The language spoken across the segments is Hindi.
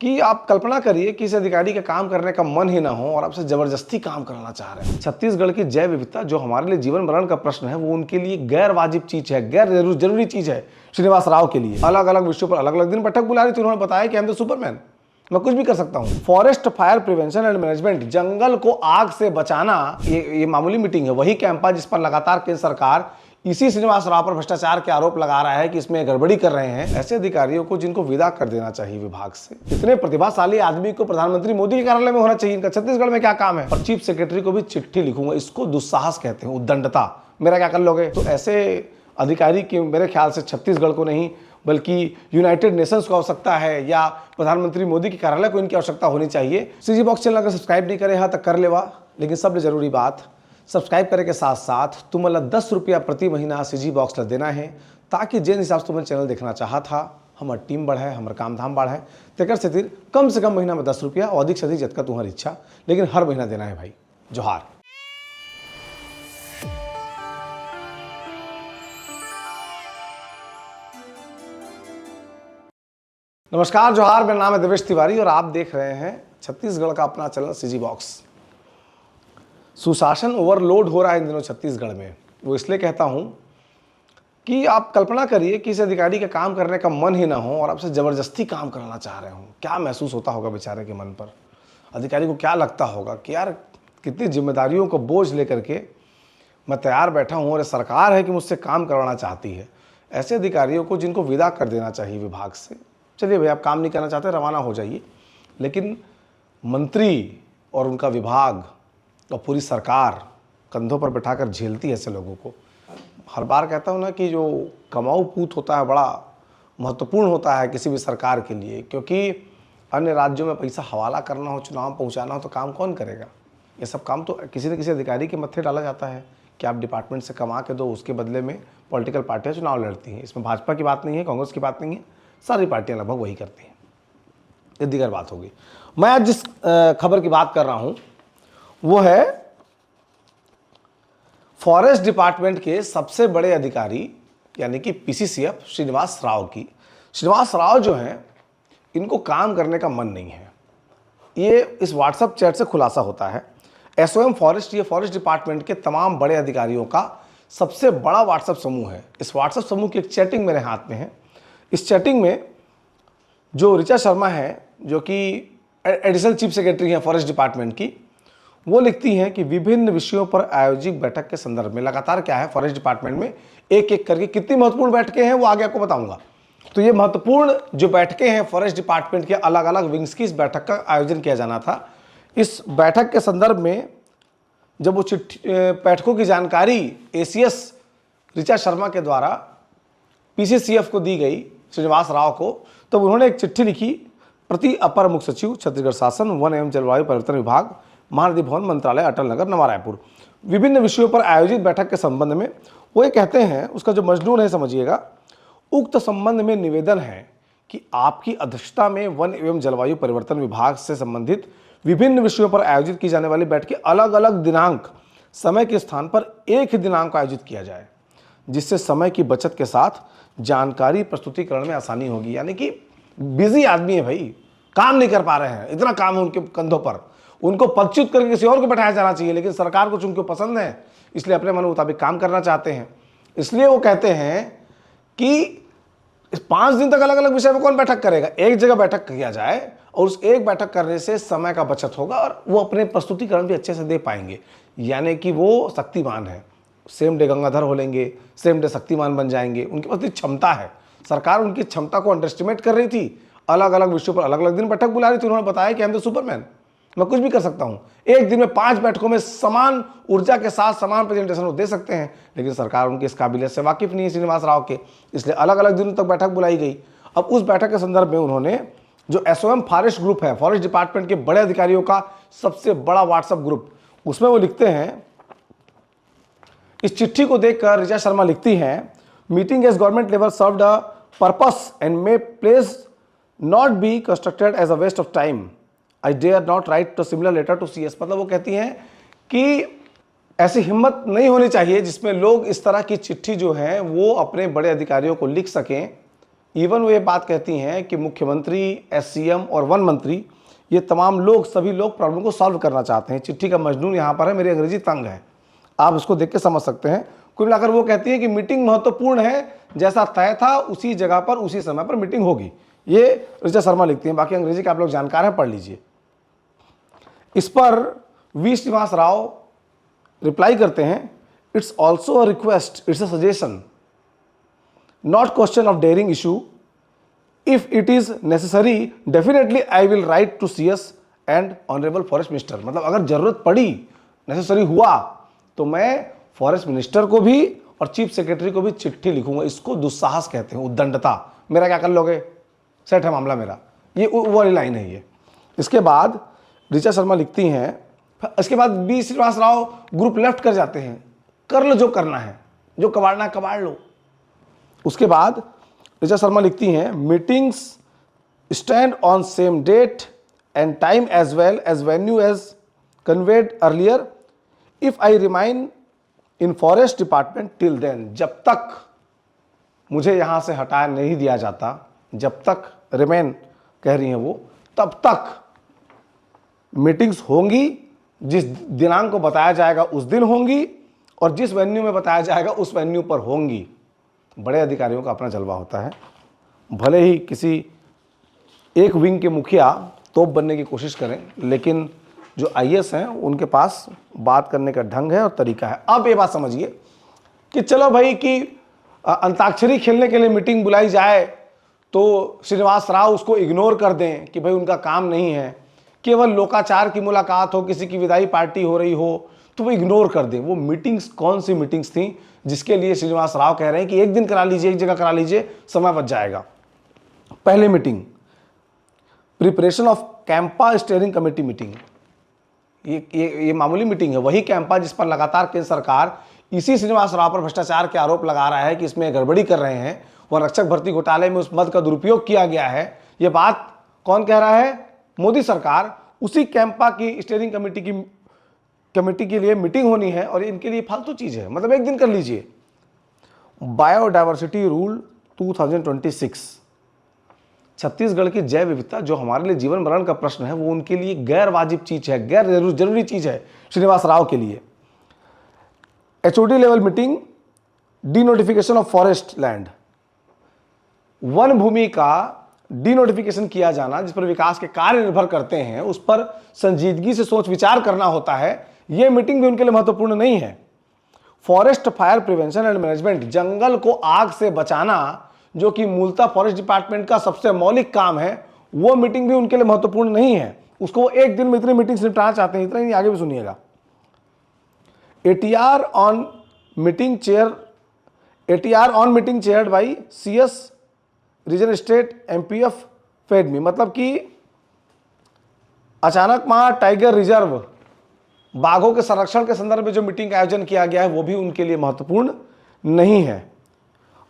कि आप कल्पना करिए कि इस अधिकारी का काम करने का मन ही ना हो और आपसे जबरदस्ती काम कराना चाह रहे हैं। छत्तीसगढ़ की जैव विविधता जो हमारे लिए जीवन मरण का प्रश्न है, वो उनके लिए गैर वाजिब चीज है, गैर जरूरी चीज है। श्रीनिवास राव के लिए अलग अलग विषयों पर अलग अलग दिन बैठक बुला रही थी। उन्होंने बताया कि हम तो सुपरमैन, मैं कुछ भी कर सकता हूँ। Forest fire prevention and management, जंगल को आग से बचाना, ये मामूली मीटिंग है। वही कैंपा जिस पर लगातार केंद्र सरकार इसी श्रीनिवास राव पर भ्रष्टाचार के आरोप लगा रहा है कि इसमें गड़बड़ी कर रहे हैं। ऐसे अधिकारियों को जिनको विदा कर देना चाहिए विभाग से। इतने प्रतिभाशाली आदमी को प्रधानमंत्री मोदी के कार्यालय में होना चाहिए। इनका छत्तीसगढ़ में क्या काम है? और चीफ सेक्रेटरी को भी चिट्ठी लिखूंगा। इसको दुस्साहस कहते हैं, उद्दंडता। मेरा क्या कर लोगे? तो ऐसे अधिकारी की मेरे ख्याल से छत्तीसगढ़ को नहीं बल्कि यूनाइटेड नेशंस को आवश्यकता है, या प्रधानमंत्री मोदी के कार्यालय को इनकी आवश्यकता होनी चाहिए। सीजी बॉक्स चैनल अगर सब्सक्राइब नहीं करे हाँ तो कर लेवा, लेकिन सबसे जरूरी बात, सब्सक्राइब करे के साथ साथ तुम 10 रुपया प्रति महीना सीजी बॉक्स ला देना है, ताकि जिन हिसाब से तुम्हें चैनल देखना चाहा था, हमार टीम बढ़े, हमारे काम धाम बढ़े। तेकर से कम से कम महीना में 10 रुपया और अधिक से अधिक जतका तुम्हारी इच्छा, लेकिन हर महीना देना है भाई। जोहार। नमस्कार, जोहार। मेरा नाम है देवेश तिवारी और आप देख रहे हैं छत्तीसगढ़ का अपना चैनल सीजी बॉक्स। सुशासन ओवरलोड हो रहा है इन दिनों छत्तीसगढ़ में। वो इसलिए कहता हूं कि आप कल्पना करिए कि इस अधिकारी का काम करने का मन ही ना हो और आपसे जबरदस्ती काम कराना चाह रहे हो। क्या महसूस होता होगा बेचारे के मन पर? अधिकारी को क्या लगता होगा कि यार कितनी जिम्मेदारियों को बोझ लेकर के मैं तैयार बैठा हूं और सरकार है कि मुझसे काम करवाना चाहती है। ऐसे अधिकारियों को जिनको विदा कर देना चाहिए विभाग से। चलिए भाई, आप काम नहीं करना चाहते, रवाना हो जाइए, लेकिन मंत्री और उनका विभाग और पूरी सरकार कंधों पर बैठाकर झेलती है ऐसे लोगों को। हर बार कहता हूँ ना कि जो कमाऊ पूत होता है बड़ा महत्वपूर्ण होता है किसी भी सरकार के लिए, क्योंकि अन्य राज्यों में पैसा हवाला करना हो, चुनाव पहुँचाना हो तो काम कौन करेगा? ये सब काम तो किसी न किसी अधिकारी के मत्थे डाला जाता है कि आप डिपार्टमेंट से कमा के दो, उसके बदले में पॉलिटिकल पार्टियाँ चुनाव लड़ती हैं। इसमें भाजपा की बात नहीं है, कांग्रेस की बात नहीं है, सारी पार्टियाँ लगभग वही करती हैं। ये दीगर बात होगी। मैं आज जिस खबर की बात कर रहा हूँ वो है फॉरेस्ट डिपार्टमेंट के सबसे बड़े अधिकारी यानी कि पीसीसीएफ श्रीनिवास राव की। श्रीनिवास राव जो हैं, इनको काम करने का मन नहीं है। ये इस व्हाट्सएप चैट से खुलासा होता है। एसओएम फॉरेस्ट, ये फॉरेस्ट डिपार्टमेंट के तमाम बड़े अधिकारियों का सबसे बड़ा व्हाट्सएप समूह है। इस व्हाट्सएप समूह की एक चैटिंग मेरे हाथ में है। इस चैटिंग में जो ऋचा शर्मा है, जो कि एडिशनल चीफ सेक्रेटरी हैं फॉरेस्ट डिपार्टमेंट की, वो लिखती हैं कि विभिन्न विषयों पर आयोजित बैठक के संदर्भ में लगातार क्या है, फॉरेस्ट डिपार्टमेंट में एक एक करके कितनी महत्वपूर्ण बैठकें हैं वो आगे आपको बताऊंगा। तो ये महत्वपूर्ण जो बैठकें हैं फॉरेस्ट डिपार्टमेंट के अलग अलग विंग्स की, इस बैठक का आयोजन किया जाना था। इस बैठक के संदर्भ में जब वो बैठकों की जानकारी एसीएस ऋचा शर्मा के द्वारा पीसीसीएफ को दी गई, श्रीनिवास राव को, तब उन्होंने एक चिट्ठी लिखी प्रति अपर मुख्य सचिव छत्तीसगढ़ शासन, वन एवं जलवायु परिवर्तन विभाग, महानदी भवन, मंत्रालय, अटल नगर, नवा रायपुर। विभिन्न विषयों पर आयोजित बैठक के संबंध में वो ये कहते हैं, उसका जो मजमून है समझिएगा। उक्त संबंध में निवेदन है कि आपकी अध्यक्षता में वन एवं जलवायु परिवर्तन विभाग से संबंधित विभिन्न विषयों पर आयोजित की जाने वाली बैठकें अलग अलग दिनांक, समय के स्थान पर एक ही दिनांक आयोजित किया जाए, जिससे समय की बचत के साथ जानकारी प्रस्तुतिकरण में आसानी होगी। यानी कि बिजी आदमी है भाई, काम नहीं कर पा रहे हैं, इतना काम है उनके कंधों पर, उनको पदच्युत करके किसी और को बैठाया जाना चाहिए, लेकिन सरकार को चूंकि पसंद है इसलिए अपने मन मुताबिक काम करना चाहते हैं। इसलिए वो कहते हैं कि इस 5 दिन तक अलग अलग विषय पर कौन बैठक करेगा, एक जगह बैठक किया जाए और उस एक बैठक करने से समय का बचत होगा और वो अपने प्रस्तुतिकरण भी अच्छे से दे पाएंगे। यानी कि वो शक्तिमान है, सेम डे गंगाधर हो लेंगे, सेम डे शक्तिमान बन जाएंगे, उनके पास क्षमता है। सरकार उनकी क्षमता को अंडर एस्टिमेट कर रही थी, अलग अलग विषयों पर अलग अलग दिन बैठक बुला रही थी। उन्होंने बताया कि हम तो सुपरमैन, मैं कुछ भी कर सकता हूं, एक दिन में 5 बैठकों में समान ऊर्जा के साथ समान प्रेजेंटेशन वो दे सकते हैं, लेकिन सरकार उनकी इस काबिलियत से वाकिफ नहीं है श्रीनिवास राव के, इसलिए अलग अलग दिनों तक बैठक बुलाई गई। अब उस बैठक के संदर्भ में उन्होंने जो एसओएम फॉरेस्ट ग्रुप है, फॉरेस्ट डिपार्टमेंट के बड़े अधिकारियों का सबसे बड़ा व्हाट्सएप ग्रुप, उसमें वो लिखते हैं, इस चिट्ठी को देखकर ऋचा शर्मा लिखती हैं, meeting as government level served a purpose and may place not be constructed as a waste of time. I dare not write to similar letter to CS. मतलब वो कहती हैं कि ऐसी हिम्मत नहीं होनी चाहिए जिसमें लोग इस तरह की चिट्ठी जो है वो अपने बड़े अधिकारियों को लिख सकें इवन वो ये बात कहती हैं कि मुख्यमंत्री, एससीएम और वन मंत्री, ये तमाम लोग, सभी लोग प्रॉब्लम को सॉल्व करना चाहते हैं। चिट्ठी का मजनून यहाँ पर है, मेरी अंग्रेजी तंग है, आप इसको देख के समझ सकते हैं। कुल मिलाकर वो कहती है कि मीटिंग महत्वपूर्ण है, जैसा तय था उसी जगह पर उसी समय पर मीटिंग होगी। ये ऋचा शर्मा लिखती हैं, बाकी अंग्रेजी के आप लोग जानकार हैं, पढ़ लीजिए। इस पर वी श्रीनिवास राव रिप्लाई करते हैं, it's also a request, it's a suggestion, not question of daring issue. If it is necessary definitely I will write to CS and honourable forest minister. मतलब अगर जरूरत पड़ी, नेसेसरी हुआ, तो मैं फॉरेस्ट मिनिस्टर को भी और चीफ सेक्रेटरी को भी चिट्ठी लिखूंगा। इसको दुस्साहस कहते हैं, उद्दंडता। मेरा क्या कर लोगे, सेट है मामला मेरा, ये वो वाली लाइन है ये। इसके बाद ऋचा शर्मा लिखती हैं, इसके बाद B Srinivas Rao group left कर जाते हैं, कर लो जो करना है, जो कबाड़ना है कबाड़ लो। उसके बाद ऋचा शर्मा लिखती हैं, meetings stand on same date and time as well as venue as conveyed earlier if I remain in forest department till then. जब तक मुझे यहां से हटाया नहीं दिया जाता, जब तक रिमेन कह रही हैं वो, तब तक मीटिंग्स होंगी, जिस दिनांक को बताया जाएगा उस दिन होंगी, और जिस वेन्यू में बताया जाएगा उस वेन्यू पर होंगी। बड़े अधिकारियों का अपना जलवा होता है, भले ही किसी एक विंग के मुखिया तोप बनने की कोशिश करें, लेकिन जो आईएएस हैं उनके पास बात करने का ढंग है और तरीका है। अब ये बात समझिए कि चलो भाई कि अंताक्षरी खेलने के लिए मीटिंग बुलाई जाए तो श्रीनिवास राव उसको इग्नोर कर दें कि भाई उनका काम नहीं है, केवल लोकाचार की मुलाकात हो, किसी की विदाई पार्टी हो रही हो तो वो इग्नोर कर दें। वो मीटिंग्स कौन सी मीटिंग्स थी जिसके लिए श्रीनिवास राव कह रहे हैं कि एक दिन करा लीजिए, एक जगह करा लीजिए, समय बच जाएगा। पहली meeting, preparation of Campa steering committee meeting. ये मामूली मीटिंग है, वही कैंपा जिस पर लगातार केंद्र सरकार इसी श्रीनिवास राव पर भ्रष्टाचार के आरोप लगा रहा है कि इसमें गड़बड़ी कर रहे हैं, वह रक्षक भर्ती घोटाले में उस मद का दुरुपयोग किया गया है। ये बात कौन कह रहा है, मोदी सरकार। उसी कैंपा की स्टीयरिंग कमेटी के लिए मीटिंग होनी है और इनके लिए फालतू चीज है, मतलब एक दिन कर लीजिए। बायोडायवर्सिटी रूल 2026, छत्तीसगढ़ की जैव विविधता जो हमारे लिए जीवन मरण का प्रश्न है, वो उनके लिए गैर वाजिब चीज है, गैर जरूरी चीज है श्रीनिवास राव के लिए। HOD level meeting, denotification of forest land, वन भूमि का डीनोटिफिकेशन किया जाना, जिस पर विकास के कार्य निर्भर करते हैं, उस पर संजीदगी से सोच विचार करना होता है। यह मीटिंग भी उनके लिए महत्वपूर्ण नहीं है। Forest fire prevention and management, जंगल को आग से बचाना, जो कि मूलतः फॉरेस्ट डिपार्टमेंट का सबसे मौलिक काम है, वो मीटिंग भी उनके लिए महत्वपूर्ण नहीं है। उसको वो एक दिन में इतनी मीटिंग निपटाना चाहते हैं, इतना ही, आगे भी सुनिएगा। ATR on meeting chaired by CS region state MPF फेडमी, मतलब कि अचानक वहां टाइगर रिजर्व, बाघों के संरक्षण के संदर्भ में जो मीटिंग का आयोजन किया गया है, वो भी उनके लिए महत्वपूर्ण नहीं है।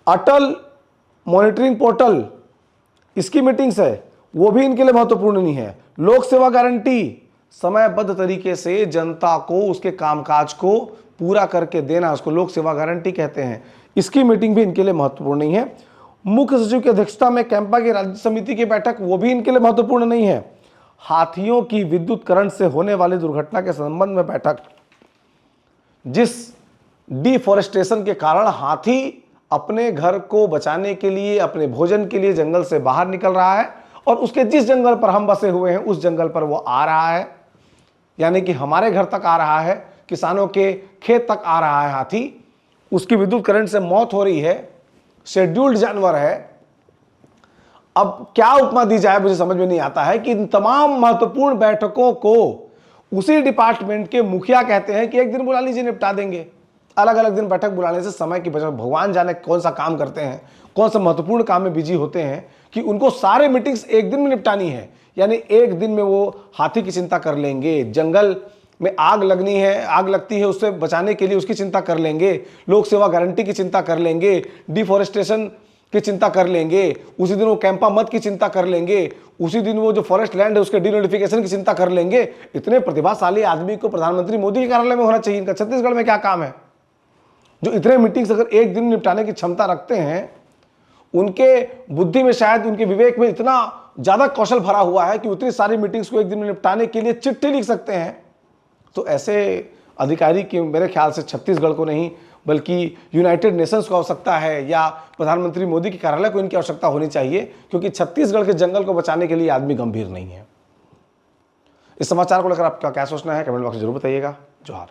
अटल मॉनिटरिंग पोर्टल, इसकी मीटिंग्स है, वो भी इनके लिए महत्वपूर्ण नहीं है। लोक सेवा गारंटी, समयबद्ध तरीके से जनता को उसके कामकाज को पूरा करके देना, उसको लोक सेवा गारंटी कहते हैं, इसकी मीटिंग भी इनके लिए महत्वपूर्ण नहीं है। मुख्य सचिव की अध्यक्षता में कैंपा की राज्य समिति की बैठक, वो भी इनके लिए महत्वपूर्ण नहीं है। हाथियों की विद्युत करंट से होने वाली दुर्घटना के संबंध में बैठक, जिस डिफॉरेस्टेशन के कारण हाथी अपने घर को बचाने के लिए, अपने भोजन के लिए जंगल से बाहर निकल रहा है, और उसके जिस जंगल पर हम बसे हुए हैं उस जंगल पर वो आ रहा है, यानी कि हमारे घर तक आ रहा है, किसानों के खेत तक आ रहा है हाथी, उसकी विद्युत करंट से मौत हो रही है, शेड्यूल्ड जानवर है। अब क्या उपमा दी जाए मुझे समझ में नहीं आता है कि इन तमाम महत्वपूर्ण बैठकों को उसी डिपार्टमेंट के मुखिया कहते हैं कि एक दिन बुला लीजिए, निपटा देंगे। अलग अलग दिन बैठक बुलाने से समय की बचत, भगवान जाने कौन सा काम करते हैं, कौन सा महत्वपूर्ण काम में बिजी होते हैं कि उनको सारे मीटिंग्स एक दिन में निपटानी है। यानी एक दिन में वो हाथी की चिंता कर लेंगे, जंगल में आग लगनी है, आग लगती है, उससे बचाने के लिए उसकी चिंता कर लेंगे, लोक सेवा गारंटी की चिंता कर लेंगे, डिफॉरेस्टेशन की चिंता कर लेंगे, उसी दिन वो कैंपा मत की चिंता कर लेंगे, उसी दिन वो जो फॉरेस्ट लैंड है उसके डीनोटिफिकेशन की चिंता कर लेंगे। इतने प्रतिभाशाली आदमी को प्रधानमंत्री मोदी के कार्यालय में होना चाहिए। इनका छत्तीसगढ़ में क्या काम है जो इतने मीटिंग्स अगर एक दिन निपटाने की क्षमता रखते हैं? उनके बुद्धि में, शायद उनके विवेक में इतना ज़्यादा कौशल भरा हुआ है कि उतनी सारी मीटिंग्स को एक दिन में निपटाने के लिए चिट्ठी लिख सकते हैं। तो ऐसे अधिकारी की मेरे ख्याल से छत्तीसगढ़ को नहीं बल्कि यूनाइटेड नेशंस को आवश्यकता है, या प्रधानमंत्री मोदी के कार्यालय को इनकी आवश्यकता होनी चाहिए, क्योंकि छत्तीसगढ़ के जंगल को बचाने के लिए आदमी गंभीर नहीं है। इस समाचार को लेकर आपका क्या सोचना है, कमेंट बॉक्स में जरूर बताइएगा। जोहार।